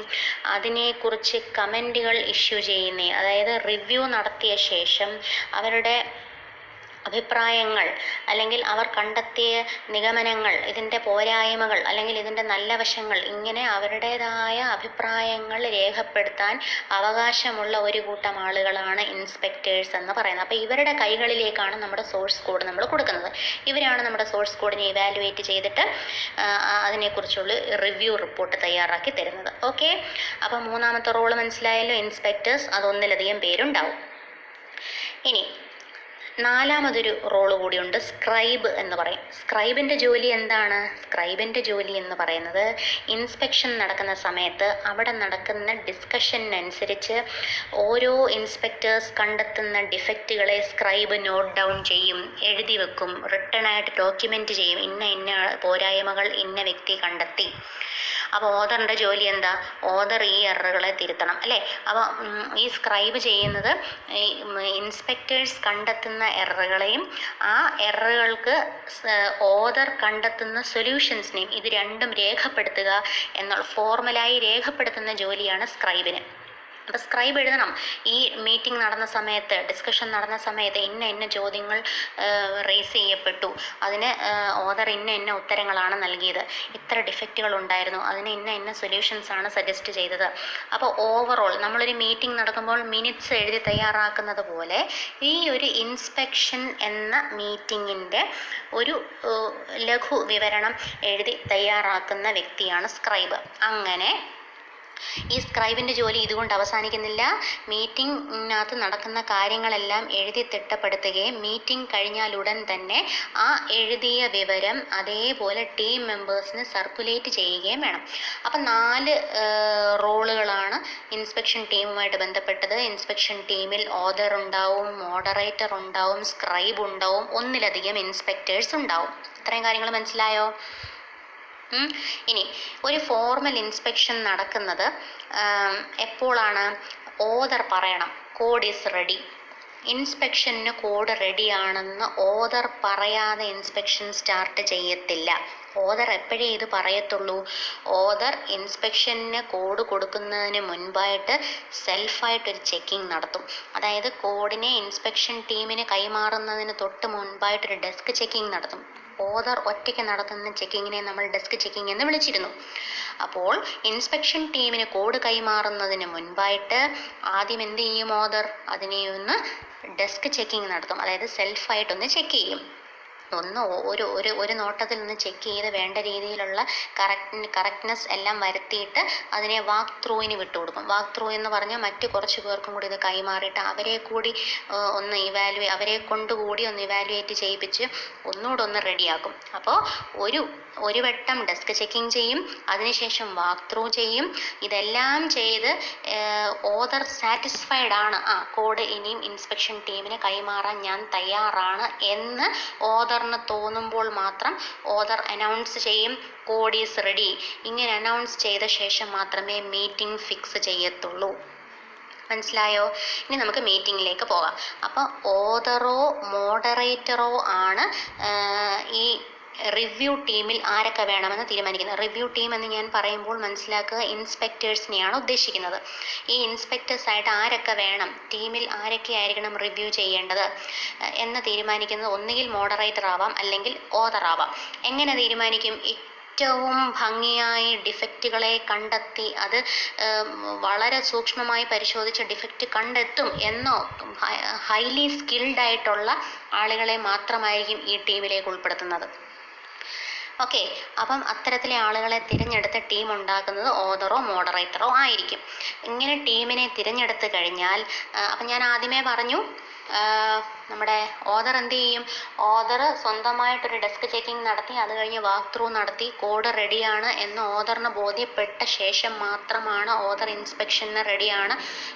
അതിനെക്കുറിച്ച് കമൻറ്റുകൾ ഇഷ്യൂ ചെയ്യുന്ന, അതായത് റിവ്യൂ നടത്തിയ ശേഷം അവരുടെ അഭിപ്രായങ്ങൾ അല്ലെങ്കിൽ അവർ കണ്ടെത്തിയ നിഗമനങ്ങൾ, ഇതിൻ്റെ പോരായ്മകൾ അല്ലെങ്കിൽ ഇതിൻ്റെ നല്ല വശങ്ങൾ, ഇങ്ങനെ അവരുടേതായ അഭിപ്രായങ്ങൾ രേഖപ്പെടുത്താൻ അവകാശമുള്ള ഒരു കൂട്ടം ആളുകളാണ് ഇൻസ്പെക്ടേഴ്സ് എന്ന് പറയുന്നത്. അപ്പോൾ ഇവരുടെ കൈകളിലേക്കാണ് നമ്മുടെ സോഴ്സ് കോഡ് നമ്മൾ കൊടുക്കുന്നത്. ഇവരാണ് നമ്മുടെ സോഴ്സ് കോഡിനെ ഇവാലുവേറ്റ് ചെയ്തിട്ട് അതിനെക്കുറിച്ചുള്ള റിവ്യൂ റിപ്പോർട്ട് തയ്യാറാക്കി തരുന്നത്. ഓക്കെ, അപ്പോൾ മൂന്നാമത്തെ റോള് മനസ്സിലായല്ലോ, ഇൻസ്പെക്ടേഴ്സ്. അതൊന്നിലധികം പേരുണ്ടാവും. ഇനി നാലാമതൊരു റോള് കൂടിയുണ്ട്, സ്ക്രൈബ് എന്ന് പറയും. സ്ക്രൈബിൻ്റെ ജോലി എന്താണ്? സ്ക്രൈബിൻ്റെ ജോലി എന്ന് പറയുന്നത് ഇൻസ്പെക്ഷൻ നടക്കുന്ന സമയത്ത് അവിടെ നടക്കുന്ന ഡിസ്കഷനനുസരിച്ച് ഓരോ ഇൻസ്പെക്ടേഴ്സ് കണ്ടെത്തുന്ന ഡിഫക്റ്റുകളെ സ്ക്രൈബ് നോട്ട് ഡൗൺ ചെയ്യും, എഴുതി വെക്കും, റിട്ടേണായിട്ട് ഡോക്യുമെൻ്റ് ചെയ്യും. ഇന്ന പോരായ്മകൾ ഇന്ന വ്യക്തി കണ്ടെത്തി. അപ്പോൾ ഓതറിൻ്റെ ജോലി എന്താ? ഓതർ ഈ എററുകളെ തിരുത്തണം അല്ലേ? അപ്പോൾ ഈ സ്ക്രൈബ് ചെയ്യുന്നത് ഈ ഇൻസ്പെക്ടേഴ്സ് കണ്ടെത്തുന്ന എററുകളെയും ആ എററുകൾക്ക് ഓതർ കണ്ടെത്തുന്ന സൊല്യൂഷൻസിനെയും ഇത് രണ്ടും രേഖപ്പെടുത്തുക എന്നുള്ള ഫോർമലായി രേഖപ്പെടുത്തുന്ന ജോലിയാണ് സ്ക്രൈബിന്. അപ്പോൾ സ്ക്രൈബ് എഴുതണം. ഈ മീറ്റിംഗ് നടന്ന സമയത്ത്, ഡിസ്കഷൻ നടന്ന സമയത്ത് ഇന്ന ചോദ്യങ്ങൾ റേസ് ചെയ്യപ്പെട്ടു, അതിന് ഓതർ ഇന്ന ഉത്തരങ്ങളാണ് നൽകിയത്, ഇത്ര ഡിഫക്റ്റുകൾ ഉണ്ടായിരുന്നു, അതിന് ഇന്ന സൊല്യൂഷൻസ് ആണ് സജസ്റ്റ് ചെയ്തത്. അപ്പോൾ ഓവറോൾ നമ്മളൊരു മീറ്റിംഗ് നടക്കുമ്പോൾ മിനിറ്റ്സ് എഴുതി തയ്യാറാക്കുന്നത് പോലെ ഈ ഒരു ഇൻസ്പെക്ഷൻ എന്ന മീറ്റിങ്ങിൻ്റെ ഒരു ലഘു വിവരണം എഴുതി തയ്യാറാക്കുന്ന വ്യക്തിയാണ് സ്ക്രൈബ്. അങ്ങനെ ഈ സ്ക്രൈബിൻ്റെ ജോലി ഇതുകൊണ്ട് അവസാനിക്കുന്നില്ല. മീറ്റിങ്ങിനകത്ത് നടക്കുന്ന കാര്യങ്ങളെല്ലാം എഴുതി തിട്ടപ്പെടുത്തുകയും മീറ്റിംഗ് കഴിഞ്ഞാലുടൻ തന്നെ ആ എഴുതിയ വിവരം അതേപോലെ ടീം മെമ്പേഴ്സിന് സർക്കുലേറ്റ് ചെയ്യുകയും വേണം. അപ്പം 4 റോളുകളാണ് ഇൻസ്പെക്ഷൻ ടീമുമായിട്ട് ബന്ധപ്പെട്ടത്. ഇൻസ്പെക്ഷൻ ടീമിൽ ഓതർ ഉണ്ടാവും, മോഡറേറ്റർ ഉണ്ടാവും, സ്ക്രൈബ് ഉണ്ടാവും, ഒന്നിലധികം ഇൻസ്പെക്ടേഴ്സ് ഉണ്ടാവും. ഇത്രയും കാര്യങ്ങൾ മനസ്സിലായോ? ഇനി ഒരു ഫോർമൽ ഇൻസ്പെക്ഷൻ നടക്കുന്നത് എപ്പോഴാണ്? ഓതർ പറയണം കോഡ് ഈസ് റെഡി. ഇൻസ്പെക്ഷന് കോഡ് റെഡിയാണെന്ന് ഓതർ പറയാതെ ഇൻസ്പെക്ഷൻ സ്റ്റാർട്ട് ചെയ്യത്തില്ല. ഓതർ എപ്പോഴേ ഇത് പറയത്തുള്ളൂ? ഓതർ ഇൻസ്പെക്ഷന് കോഡ് കൊടുക്കുന്നതിന് മുൻപായിട്ട് സെൽഫായിട്ടൊരു ചെക്കിംഗ് നടത്തും. അതായത് കോഡിനെ ഇൻസ്പെക്ഷൻ ടീമിന് കൈമാറുന്നതിന് തൊട്ട് മുൻപായിട്ടൊരു ഡെസ്ക് ചെക്കിംഗ് നടത്തും. ഓതർ ഒറ്റയ്ക്ക് നടത്തുന്ന ചെക്കിങ്ങിനെ നമ്മൾ ഡെസ്ക് ചെക്കിംഗ് എന്ന് വിളിച്ചിരുന്നു. അപ്പോൾ ഇൻസ്പെക്ഷൻ ടീമിന് കോഡ് കൈമാറുന്നതിന് മുൻപായിട്ട് ആദ്യം എന്ത് ചെയ്യും? ഓതർ അതിനെ ഒന്ന് ഡെസ്ക് ചെക്കിംഗ് നടത്തും. അതായത് സെൽഫായിട്ടൊന്ന് ചെക്ക് ചെയ്യും. ഒരു നോട്ടത്തിൽ നിന്ന് ചെക്ക് ചെയ്ത് വേണ്ട രീതിയിലുള്ള കറക്റ്റ്നെസ് എല്ലാം വരുത്തിയിട്ട് അതിനെ വാക്ക് ത്രൂവിന് വിട്ടുകൊടുക്കും. വാക്ക് ത്രൂ എന്ന് പറഞ്ഞാൽ മറ്റ് കുറച്ച് പേർക്കും കൂടി ഇത് കൈമാറിയിട്ട് അവരെ കൊണ്ടുകൂടി ഒന്ന് ഇവാലുവേറ്റ് ചെയ്യിപ്പിച്ച് ഒന്നുകൂടെ റെഡിയാക്കും. അപ്പോൾ ഒരു വട്ടം ഡെസ്ക് ചെക്കിംഗ് ചെയ്യും, അതിനുശേഷം വാക്ക് ത്രൂ ചെയ്യും. ഇതെല്ലാം ചെയ്ത് ഓതർ സാറ്റിസ്ഫൈഡ് ആണ്, കോഡ് ഇനിയും ഇൻസ്പെക്ഷൻ ടീമിന് കൈമാറാൻ ഞാൻ തയ്യാറാണ് എന്ന് ഓതറിന് തോന്നുമ്പോൾ മാത്രം ഓതർ അനൗൺസ് ചെയ്യും കോഡ് ഈസ് റെഡി. ഇങ്ങനെ അനൗൺസ് ചെയ്ത ശേഷം മാത്രമേ മീറ്റിംഗ് ഫിക്സ് ചെയ്യത്തുള്ളൂ. മനസ്സിലായോ? ഇനി നമുക്ക് മീറ്റിങ്ങിലേക്ക് പോകാം. അപ്പോൾ ഓതറോ മോഡറേറ്ററോ ആണ് ഈ റിവ്യൂ ടീമിൽ ആരൊക്കെ വേണമെന്ന് തീരുമാനിക്കുന്നത്. റിവ്യൂ ടീം എന്ന് ഞാൻ പറയുമ്പോൾ മനസ്സിലാക്കുക, ഇൻസ്പെക്ടേഴ്സിനെയാണ് ഉദ്ദേശിക്കുന്നത്. ഈ ഇൻസ്പെക്ടേഴ്സായിട്ട് ആരൊക്കെ വേണം, ടീമിൽ ആരൊക്കെ ആയിരിക്കണം റിവ്യൂ ചെയ്യേണ്ടത് എന്ന് തീരുമാനിക്കുന്നത് ഒന്നുകിൽ മോഡറേറ്റർ ആവാം, അല്ലെങ്കിൽ ഓതർ ആവാം. എങ്ങനെ തീരുമാനിക്കും? ഏറ്റവും ഭംഗിയായി ഡിഫക്റ്റുകളെ കണ്ടെത്തി അത് വളരെ സൂക്ഷ്മമായി പരിശോധിച്ച് ഡിഫക്റ്റ് കണ്ടെത്തും എന്നോ ഹൈലി സ്കിൽഡ് ആയിട്ടുള്ള ആളുകളെ മാത്രമായിരിക്കും ഈ ടീമിലേക്ക് ഉൾപ്പെടുത്തുന്നത്. ഓക്കെ, അപ്പം അത്തരത്തിലെ ആളുകളെ തിരഞ്ഞെടുത്ത ടീം ഉണ്ടാക്കുന്നത് ഓതറോ മോഡറേറ്ററോ ആയിരിക്കും. ഇങ്ങനെ ടീമിനെ തിരഞ്ഞെടുത്ത് കഴിഞ്ഞാൽ അപ്പം ഞാൻ ആദ്യമേ പറഞ്ഞു നമ്മുടെ ഓതർ എന്ത് ചെയ്യും? ഓതർ സ്വന്തമായിട്ടൊരു ഡെസ്ക് ചെക്കിംഗ് നടത്തി, അത് കഴിഞ്ഞ് വാക്ക് ത്രൂ നടത്തി കോഡ് റെഡിയാണ് എന്ന് ഓതറിന് ബോധ്യപ്പെട്ട ശേഷം മാത്രമാണ് ഓതർ ഇൻസ്പെക്ഷന്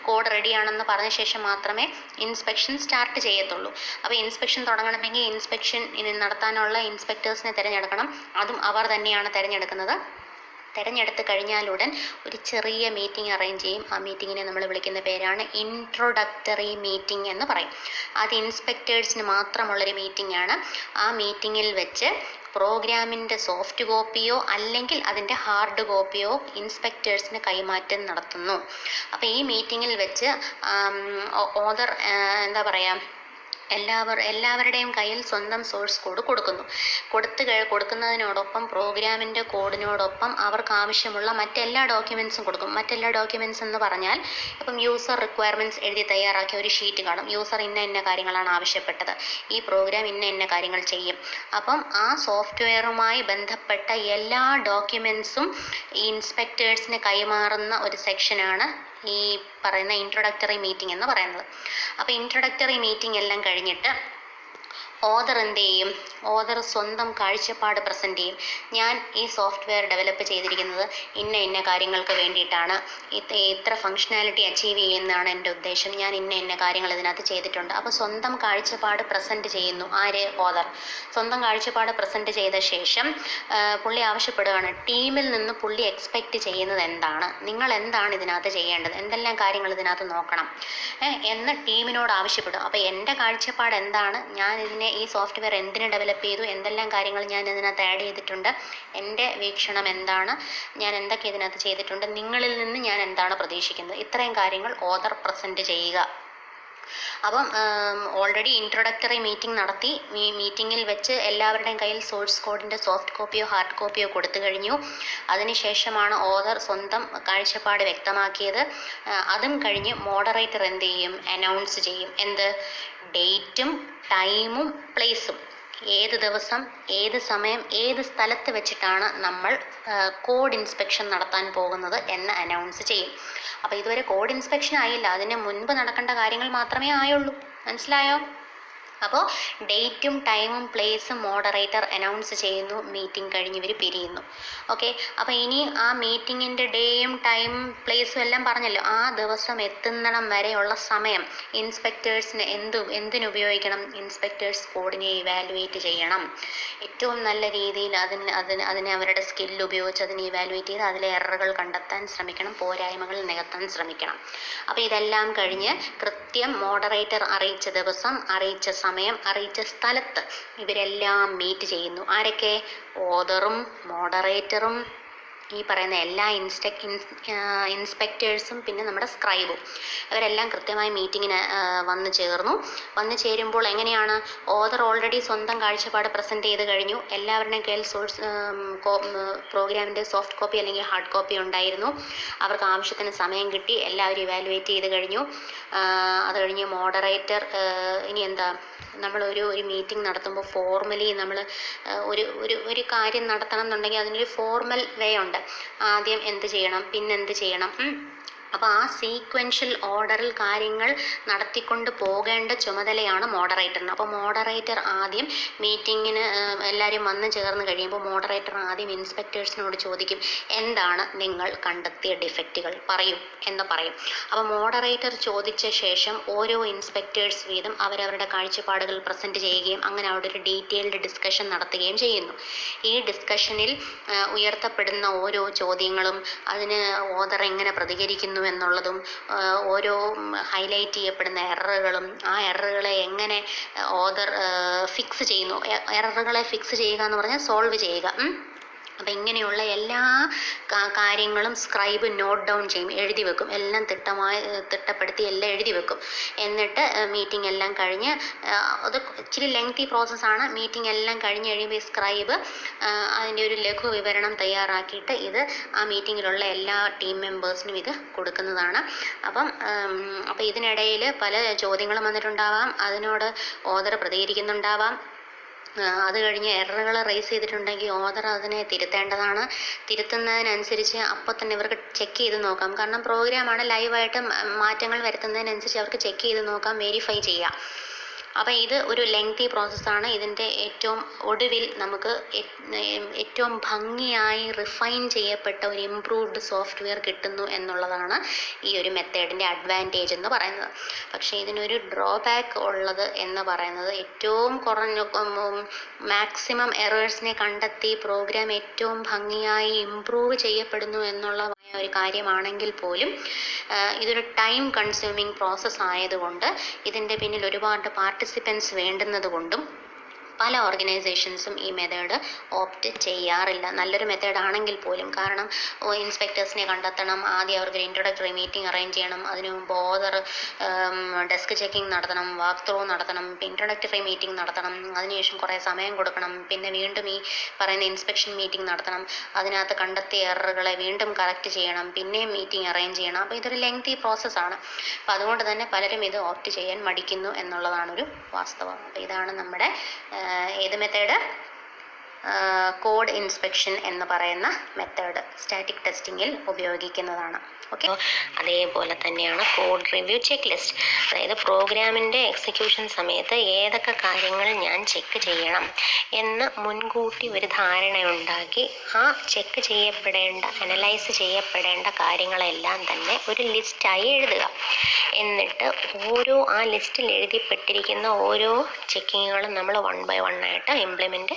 കോഡ് റെഡിയാണെന്ന് പറഞ്ഞ ശേഷം മാത്രമേ ഇൻസ്പെക്ഷൻ സ്റ്റാർട്ട് ചെയ്യത്തുള്ളൂ. അപ്പോൾ ഇൻസ്പെക്ഷൻ തുടങ്ങണമെങ്കിൽ ഇൻസ്പെക്ഷൻ നടത്താനുള്ള ഇൻസ്പെക്ടേഴ്സിനെ തിരഞ്ഞെടുക്കണം. അതും അവർ തന്നെയാണ് തിരഞ്ഞെടുക്കുന്നത്. തിരഞ്ഞെടുത്ത് കഴിഞ്ഞാലുടൻ ഒരു ചെറിയ മീറ്റിംഗ് അറേഞ്ച് ചെയ്യും. ആ മീറ്റിങ്ങിനെ നമ്മൾ വിളിക്കുന്ന പേരാണ് ഇൻട്രൊഡക്ടറി മീറ്റിംഗ് എന്ന് പറയും. അത് ഇൻസ്പെക്ടേഴ്സിന് മാത്രമുള്ളൊരു മീറ്റിംഗ് ആണ്. ആ മീറ്റിങ്ങിൽ വെച്ച് പ്രോഗ്രാമിൻ്റെ സോഫ്റ്റ് കോപ്പിയോ അല്ലെങ്കിൽ അതിൻ്റെ ഹാർഡ് കോപ്പിയോ ഇൻസ്പെക്ടേഴ്സിന് കൈമാറ്റം നടത്തുന്നു. അപ്പോൾ ഈ മീറ്റിങ്ങിൽ വെച്ച് ഓതർ എല്ലാവരുടെയും കയ്യിൽ സ്വന്തം സോഴ്സ് കോഡ് കൊടുക്കുന്നതിനോടൊപ്പം പ്രോഗ്രാമിൻ്റെ കോഡിനോടൊപ്പം അവർക്ക് ആവശ്യമുള്ള മറ്റെല്ലാ ഡോക്യുമെൻസും കൊടുക്കും. മറ്റെല്ലാ ഡോക്യുമെൻസ് എന്ന് പറഞ്ഞാൽ ഇപ്പം യൂസർ റിക്വയർമെൻറ്റ്സ് എഴുതി തയ്യാറാക്കിയ ഒരു ഷീറ്റ് കാണും. യൂസർ ഇന്ന കാര്യങ്ങളാണ് ആവശ്യപ്പെട്ടത്, ഈ പ്രോഗ്രാം ഇന്ന കാര്യങ്ങൾ ചെയ്യും. അപ്പം ആ സോഫ്റ്റ്വെയറുമായി ബന്ധപ്പെട്ട എല്ലാ ഡോക്യുമെൻസും ഇൻസ്പെക്ടേഴ്സിന് കൈമാറുന്ന ഒരു സെക്ഷനാണ് ഈ പറയുന്ന ഇൻട്രൊഡക്ടറി മീറ്റിംഗ് എന്ന് പറയുന്നത്. അപ്പോൾ ഇൻട്രൊഡക്ടറി മീറ്റിംഗ് എല്ലാം കഴിഞ്ഞിട്ട് ഓതർ എന്ത് ചെയ്യും? ഓതർ സ്വന്തം കാഴ്ചപ്പാട് പ്രസൻറ്റ് ചെയ്യും. ഞാൻ ഈ സോഫ്റ്റ്വെയർ ഡെവലപ്പ് ചെയ്തിരിക്കുന്നത് ഇന്ന കാര്യങ്ങൾക്ക് വേണ്ടിയിട്ടാണ്, ഇത്ര ഫങ്ഷനാലിറ്റി അച്ചീവ് ചെയ്യുന്നതാണ് എൻ്റെ ഉദ്ദേശം, ഞാൻ ഇന്ന കാര്യങ്ങൾ ഇതിനകത്ത് ചെയ്തിട്ടുണ്ട്. അപ്പോൾ സ്വന്തം കാഴ്ചപ്പാട് പ്രസൻറ്റ് ചെയ്യുന്നു. ആര്? ഓതർ. സ്വന്തം കാഴ്ചപ്പാട് പ്രസൻറ്റ് ചെയ്ത ശേഷം പുള്ളി ആവശ്യപ്പെടുകയാണ്, ടീമിൽ നിന്ന് പുള്ളി എക്സ്പെക്റ്റ് ചെയ്യുന്നത് എന്താണ്, നിങ്ങൾ എന്താണ് ഇതിനകത്ത് ചെയ്യേണ്ടത്, എന്തെല്ലാം കാര്യങ്ങൾ ഇതിനകത്ത് നോക്കണം എന്ന് ടീമിനോട് ആവശ്യപ്പെടും. അപ്പോൾ എൻ്റെ കാഴ്ചപ്പാട് എന്താണ്, ഞാൻ ഈ സോഫ്റ്റ്വെയർ എന്തിന് ഡെവലപ്പ് ചെയ്തു, എന്തെല്ലാം കാര്യങ്ങൾ ഞാൻ ഇതിനകത്ത് ആഡ് ചെയ്തിട്ടുണ്ട്, എൻ്റെ വീക്ഷണം എന്താണ്, ഞാൻ എന്തൊക്കെ ഇതിനകത്ത് ചെയ്തിട്ടുണ്ട്, നിങ്ങളിൽ നിന്ന് ഞാൻ എന്താണ് പ്രതീക്ഷിക്കുന്നത്, ഇത്രയും കാര്യങ്ങൾ ഓതർ പ്രസൻറ്റ് ചെയ്യുക. അപ്പം ഓൾറെഡി ഇൻട്രൊഡക്ടറി മീറ്റിംഗ് നടത്തി. ഈ മീറ്റിങ്ങിൽ വെച്ച് എല്ലാവരുടെയും കയ്യിൽ സോഴ്സ് കോഡിൻ്റെ സോഫ്റ്റ് കോപ്പിയോ ഹാർഡ് കോപ്പിയോ കൊടുത്തു കഴിഞ്ഞു. അതിനുശേഷമാണ് ഓതർ സ്വന്തം കാഴ്ചപ്പാട് വ്യക്തമാക്കിയത്. അതും കഴിഞ്ഞ് മോഡറേറ്റർ എന്ത് ചെയ്യും? അനൗൺസ് ചെയ്യും. എന്ത്? ഡേറ്റും ടൈമും പ്ലേസും, ഏത് ദിവസം, ഏത് സമയം, ഏത് സ്ഥലത്ത് വെച്ചിട്ടാണ് നമ്മൾ കോഡ് ഇൻസ്പെക്ഷൻ നടത്താൻ പോകുന്നത് എന്ന് അനൗൺസ് ചെയ്യും. അപ്പോൾ ഇതുവരെ കോഡ് ഇൻസ്പെക്ഷൻ ആയില്ല, അതിന് മുൻപ് നടക്കേണ്ട കാര്യങ്ങൾ മാത്രമേ ആയുള്ളൂ. മനസ്സിലായോ? അപ്പോൾ ഡേറ്റും ടൈമും പ്ലേസും മോഡറേറ്റർ അനൗൺസ് ചെയ്യുന്നു. മീറ്റിംഗ് കഴിഞ്ഞ് ഇവർ പിരിയുന്നു. ഓക്കെ. അപ്പോൾ ഇനി ആ മീറ്റിങ്ങിൻ്റെ ഡേയും ടൈമും പ്ലേസും എല്ലാം പറഞ്ഞല്ലോ. ആ ദിവസം എത്തുന്നിടം വരെയുള്ള സമയം ഇൻസ്പെക്ടേഴ്സിന് എന്തിനുപയോഗിക്കണം? ഇൻസ്പെക്ടേഴ്സ് കോഡിനെ ഇവാലുവേറ്റ് ചെയ്യണം. ഏറ്റവും നല്ല രീതിയിൽ അതിനെ അവരുടെ സ്കില്ല് ഉപയോഗിച്ച് അതിനെ ഇവാലുവേറ്റ് ചെയ്ത് അതിലെ എററുകൾ കണ്ടെത്താൻ ശ്രമിക്കണം, പോരായ്മകൾ നികത്താൻ ശ്രമിക്കണം. അപ്പോൾ ഇതെല്ലാം കഴിഞ്ഞ് കൃത്യം മോഡറേറ്റർ അറിയിച്ച ദിവസം, അറിയിച്ച സമയം, അറിയിച്ച സ്ഥലത്ത് ഇവരെല്ലാം മീറ്റ് ചെയ്യുന്നു. ആരൊക്കെ? ഓതറും മോഡറേറ്ററും ഈ പറയുന്ന എല്ലാ ഇൻസ്പെക്ടേഴ്സും പിന്നെ നമ്മുടെ സ്ക്രൈബും ഇവരെല്ലാം കൃത്യമായി മീറ്റിങ്ങിന് വന്നു ചേരുമ്പോൾ എങ്ങനെയാണ്? ഓതർ ഓൾറെഡി സ്വന്തം കാഴ്ചപ്പാട് പ്രസൻറ്റ് ചെയ്ത് കഴിഞ്ഞു. എല്ലാവരുടെയും കയ്യിൽ പ്രോഗ്രാമിൻ്റെ സോഫ്റ്റ് കോപ്പി അല്ലെങ്കിൽ ഹാർഡ് കോപ്പി ഉണ്ടായിരുന്നു. അവർക്ക് ആവശ്യത്തിന് സമയം കിട്ടി, എല്ലാവരും ഇവാലുവേറ്റ് ചെയ്ത് കഴിഞ്ഞു. അത് കഴിഞ്ഞ് മോഡറേറ്റർ ഇനി എന്താ, നമ്മളൊരു മീറ്റിംഗ് നടത്തുമ്പോൾ ഫോർമലി നമ്മൾ ഒരു കാര്യം നടത്തണം എന്നുണ്ടെങ്കിൽ അതിനൊരു ഫോർമൽ വേ ഉണ്ട്. ആദ്യം എന്ത് ചെയ്യണം, പിന്നെന്ത് ചെയ്യണം. അപ്പോൾ ആ സീക്വൻഷ്യൽ ഓർഡറിൽ കാര്യങ്ങൾ നടത്തിക്കൊണ്ട് പോകേണ്ട ചുമതലയാണ് മോഡറേറ്ററിന്. അപ്പോൾ മോഡറേറ്റർ ആദ്യം മീറ്റിങ്ങിന് എല്ലാവരും വന്ന് ചേർന്ന് കഴിയുമ്പോൾ മോഡറേറ്റർ ആദ്യം ഇൻസ്പെക്ടേഴ്സിനോട് ചോദിക്കും, എന്താണ് നിങ്ങൾ കണ്ടെത്തിയ ഡിഫക്റ്റുകൾ പറയും എന്ന് പറയും. അപ്പോൾ മോഡറേറ്റർ ചോദിച്ച ശേഷം ഓരോ ഇൻസ്പെക്ടേഴ്സ് വീതം അവരവരുടെ കാഴ്ചപ്പാടുകൾ പ്രസൻറ്റ് ചെയ്യുകയും അങ്ങനെ അവിടെ ഒരു ഡീറ്റെയിൽഡ് ഡിസ്കഷൻ നടത്തുകയും ചെയ്യുന്നു. ഈ ഡിസ്കഷനിൽ ഉയർത്തപ്പെടുന്ന ഓരോ ചോദ്യങ്ങളും അതിന് ഓതർ എങ്ങനെ പ്രതികരിക്കുന്നു എന്നുള്ളതും ഓരോ ഹൈലൈറ്റ് ചെയ്യപ്പെടുന്ന എററുകളും ആ എററുകളെ എങ്ങനെ ഓതർ ഫിക്സ് ചെയ്യുന്നു, എററുകളെ ഫിക്സ് ചെയ്യുക എന്ന് പറഞ്ഞാൽ സോൾവ് ചെയ്യുക. അപ്പം ഇങ്ങനെയുള്ള എല്ലാ കാര്യങ്ങളും സ്ക്രൈബ് നോട്ട് ഡൗൺ ചെയ്യും, എഴുതി വെക്കും, എല്ലാം തിട്ടപ്പെടുത്തി എല്ലാം എഴുതി വെക്കും. എന്നിട്ട് മീറ്റിംഗ് എല്ലാം കഴിഞ്ഞ്, അത് ഇച്ചിരി ലെങ്തി പ്രോസസ്സാണ്. മീറ്റിംഗ് എല്ലാം കഴിഞ്ഞ് കഴിയുമ്പോൾ ഈ സ്ക്രൈബ് അതിൻ്റെ ഒരു ലഘു വിവരണം തയ്യാറാക്കിയിട്ട് ഇത് ആ മീറ്റിങ്ങിലുള്ള എല്ലാ ടീം മെമ്പേഴ്സിനും ഇത് കൊടുക്കുന്നതാണ്. അപ്പം ഇതിനിടയിൽ പല ചോദ്യങ്ങളും വന്നിട്ടുണ്ടാവാം, അതിനോട് ഓതർ പ്രതികരിക്കുന്നുണ്ടാവാം. അത് കഴിഞ്ഞ് എററുകൾ റേസ് ചെയ്തിട്ടുണ്ടെങ്കിൽ ഓതർ അതിനെ തിരുത്തേണ്ടതാണ്. തിരുത്തുന്നതിനനുസരിച്ച് അപ്പോൾ തന്നെ ഇവർക്ക് ചെക്ക് ചെയ്ത് നോക്കാം. കാരണം പ്രോഗ്രാമാണ്, ലൈവായിട്ട് മാറ്റങ്ങൾ വരുത്തുന്നതിനനുസരിച്ച് അവർക്ക് ചെക്ക് ചെയ്ത് നോക്കാം, വെരിഫൈ ചെയ്യാം. അപ്പോൾ ഇത് ഒരു ലെങ്തി പ്രോസസ്സാണ്. ഇതിൻ്റെ ഏറ്റവും ഒടുവിൽ നമുക്ക് ഏറ്റവും ഭംഗിയായി റിഫൈൻ ചെയ്യപ്പെട്ട ഒരു ഇംപ്രൂവ്ഡ് സോഫ്റ്റ്വെയർ കിട്ടുന്നു എന്നുള്ളതാണ് ഈ ഒരു മെത്തേഡിൻ്റെ അഡ്വാൻറ്റേജ് എന്ന് പറയുന്നത്. പക്ഷേ ഇതിനൊരു ഡ്രോബാക്ക് ഉള്ളത് എന്ന് പറയുന്നത് ഏറ്റവും കുറഞ്ഞ മാക്സിമം എറേഴ്സിനെ കണ്ടെത്തി പ്രോഗ്രാം ഏറ്റവും ഭംഗിയായി ഇംപ്രൂവ് ചെയ്യപ്പെടുന്നു എന്നുള്ള ഒരു കാര്യമാണെങ്കിൽ പോലും ഇതൊരു ടൈം കൺസ്യൂമിങ് പ്രോസസ്സ് ആയതുകൊണ്ട് ഇതിൻ്റെ പിന്നിൽ ഒരുപാട് പാർട്ടിസിപ്പൻസ് വേണ്ടുന്നത് കൊണ്ടും പല ഓർഗനൈസേഷൻസും ഈ മെത്തേഡ് ഓപ്റ്റ് ചെയ്യാറില്ല. നല്ലൊരു മെത്തേഡ് ആണെങ്കിൽ പോലും. കാരണം ഇൻസ്പെക്ടേഴ്സിനെ കണ്ടെത്തണം, ആദ്യം അവർക്ക് ഒരു ഇൻട്രൊഡക്ടറി മീറ്റിംഗ് അറേഞ്ച് ചെയ്യണം, അതിനു മുമ്പ് ഓതർ ഡെസ്ക് ചെക്കിംഗ് നടത്തണം, വാക്ക് ത്രൂ നടത്തണം, ഇൻട്രൊഡക്ടറി മീറ്റിംഗ് നടത്തണം, അതിനുശേഷം കുറേ സമയം കൊടുക്കണം, പിന്നെ വീണ്ടും ഈ പറയുന്ന ഇൻസ്പെക്ഷൻ മീറ്റിംഗ് നടത്തണം, അതിനകത്ത് കണ്ടെത്തിയ എററുകളെ വീണ്ടും കറക്റ്റ് ചെയ്യണം, പിന്നെയും മീറ്റിംഗ് അറേഞ്ച് ചെയ്യണം. അപ്പോൾ ഇതൊരു ലെങ്തി പ്രോസസ്സാണ്. അപ്പോൾ അതുകൊണ്ട് തന്നെ പലരും ഇത് ഓപ്റ്റ് ചെയ്യാൻ മടിക്കുന്നു എന്നുള്ളതാണൊരു വാസ്തവം. അപ്പോൾ ഇതാണ് നമ്മുടെ ഏത് മെത്തേഡ്? കോഡ് ഇൻസ്പെക്ഷൻ എന്ന് പറയുന്ന മെത്തേഡ് സ്റ്റാറ്റിക് ടെസ്റ്റിങ്ങിൽ ഉപയോഗിക്കുന്നതാണ്. ഓക്കെ, അതേപോലെ തന്നെയാണ് കോഡ് റിവ്യൂ ചെക്ക് ലിസ്റ്റ്. അതായത് പ്രോഗ്രാമിൻ്റെ എക്സിക്യൂഷൻ സമയത്ത് ഏതൊക്കെ കാര്യങ്ങൾ ഞാൻ ചെക്ക് ചെയ്യണം എന്ന് മുൻകൂട്ടി ഒരു ധാരണയുണ്ടാക്കി ആ ചെക്ക് ചെയ്യപ്പെടേണ്ട, അനലൈസ് ചെയ്യപ്പെടേണ്ട കാര്യങ്ങളെല്ലാം തന്നെ ഒരു ലിസ്റ്റായി എഴുതുക. എന്നിട്ട് ആ ലിസ്റ്റിൽ എഴുതിപ്പെട്ടിരിക്കുന്ന ഓരോ ചെക്കിങ്ങുകളും നമ്മൾ 1 by 1 ആയിട്ട് ഇംപ്ലിമെൻറ്റ്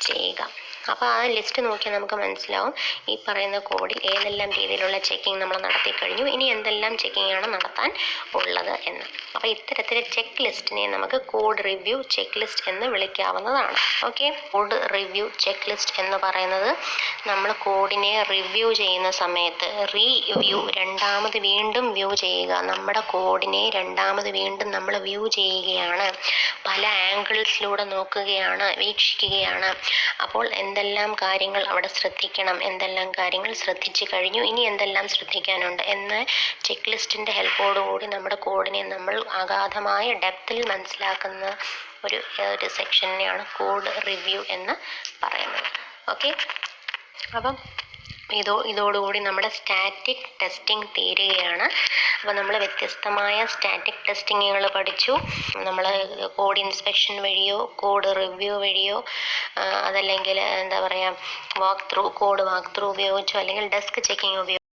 ചെയ്യുക. അപ്പോൾ ആ ലിസ്റ്റ് നോക്കിയാൽ നമുക്ക് മനസ്സിലാവും ഈ പറയുന്ന കോഡിൽ ഏതെല്ലാം രീതിയിലുള്ള ചെക്കിങ് നമ്മൾ നടത്തി കഴിഞ്ഞു, ഇനി എന്തെല്ലാം ചെക്കിങ്ങാണ് നടത്താൻ ഉള്ളത് എന്ന്. അപ്പോൾ ഇത്തരത്തിൽ ചെക്ക് ലിസ്റ്റിനെ നമുക്ക് കോഡ് റിവ്യൂ ചെക്ക് ലിസ്റ്റ് എന്ന് വിളിക്കാവുന്നതാണ്. Okay, code review checklist എന്ന് പറയുന്നത് നമ്മൾ കോഡിനെ റിവ്യൂ ചെയ്യുന്ന സമയത്ത് രണ്ടാമത് വീണ്ടും വ്യൂ ചെയ്യുക. നമ്മുടെ കോഡിനെ രണ്ടാമത് വീണ്ടും നമ്മൾ വ്യൂ ചെയ്യുകയാണ്, പല ആംഗിൾസിലൂടെ നോക്കുകയാണ്, വീക്ഷിക്കുകയാണ്. അപ്പോൾ എന്തെല്ലാം കാര്യങ്ങൾ അവിടെ ശ്രദ്ധിക്കണം, എന്തെല്ലാം കാര്യങ്ങൾ ശ്രദ്ധിച്ചു കഴിഞ്ഞു, ഇനി എന്തെല്ലാം ശ്രദ്ധിക്കാനുണ്ട് എന്ന് ചെക്ക് ലിസ്റ്റിൻ്റെ ഹെൽപ്പോടുകൂടി നമ്മുടെ കോഡിനെ നമ്മൾ അഗാധമായ ഡെപ്തിൽ മനസ്സിലാക്കുന്ന ഒരു സെക്ഷനെയാണ് കോഡ് റിവ്യൂ എന്ന് പറയുന്നത്. ഓക്കെ, അപ്പം ഇതോടുകൂടി നമ്മുടെ സ്റ്റാറ്റിക് ടെസ്റ്റിംഗ് തീരുകയാണ്. അപ്പോൾ നമ്മൾ വ്യത്യസ്തമായ സ്റ്റാറ്റിക് ടെസ്റ്റിങ്ങുകൾ പഠിച്ചു. നമ്മൾ കോഡ് ഇൻസ്പെക്ഷൻ വഴിയോ കോഡ് റിവ്യൂ വഴിയോ അതല്ലെങ്കിൽ കോഡ് വാക്ക് ത്രൂ ഉപയോഗിച്ചോ അല്ലെങ്കിൽ ഡെസ്ക് ചെക്കിങ് ഉപയോഗിച്ചോ